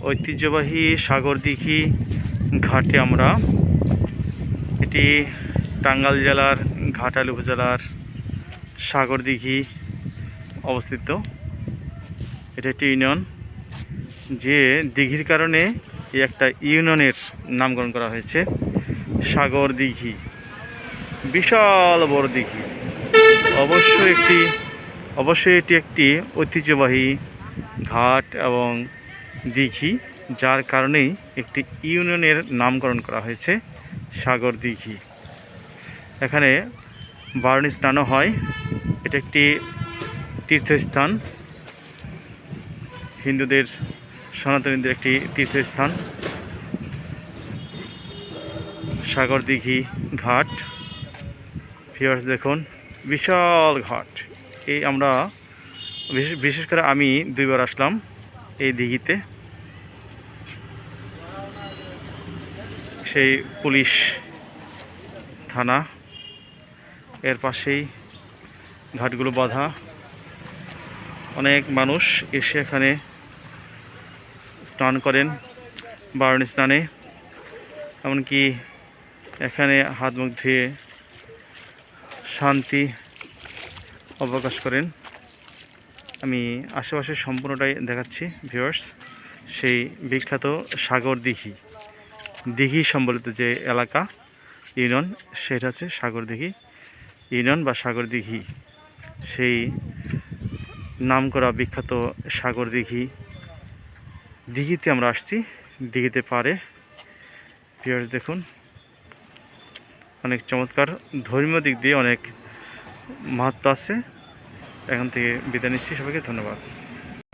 ঐতিহ্যবাহী সাগরদিঘি ঘাটে আমরা। এটি টাঙ্গাইল জেলার ঘাটাইল উপজেলার সাগরদিঘি অবস্থিত। এটা একটি ইউনিয়ন, যে দিঘির কারণে এই একটা ইউনিয়নের নামকরণ করা হয়েছে সাগরদিঘি। বিশাল বড় দিঘি, অবশ্যই এটি একটি ঐতিহ্যবাহী ঘাট এবং দিঘি, যার কারণেই একটি ইউনিয়নের নামকরণ করা হয়েছে সাগরদিঘি। এখানে বারুণী স্নানও হয়। এটা একটি তীর্থস্থান, হিন্দুদের, সনাতনীদের একটি তীর্থস্থান সাগরদিঘি ঘাট। ভিউয়ার্স দেখুন, বিশাল ঘাট। এই আমরা বিশেষ করে আমি 2 বার আসলাম এই দিঘিতে। সেই পুলিশ থানা, এর পাশেই ঘাটগুলো বাঁধা। অনেক মানুষ এসে এখানে স্নান করেন, বারুণী স্নানে। এমনকি এখানে হাত মুখ ধুয়ে শান্তি অবকাশ করেন। আমি আশেপাশে সম্পূর্ণটাই দেখাচ্ছি ভিউয়ার্স। সেই বিখ্যাত সাগরদিঘি, দিঘি সম্বলিত যে এলাকা ইউনিয়ন, সেটা হচ্ছে সাগরদিঘি ইউনিয়ন বা সাগরদিঘি। সেই নামকরা বিখ্যাত সাগরদিঘি দিঘিতে আমরা আসছি। দিঘিতে পারে ভিউয়ার্স দেখুন, অনেক চমৎকার, ধর্মীয় দিক দিয়ে অনেক মাহাত্ম্য আছে। এখান থেকে বিদায় নিচ্ছি, সবাইকে ধন্যবাদ।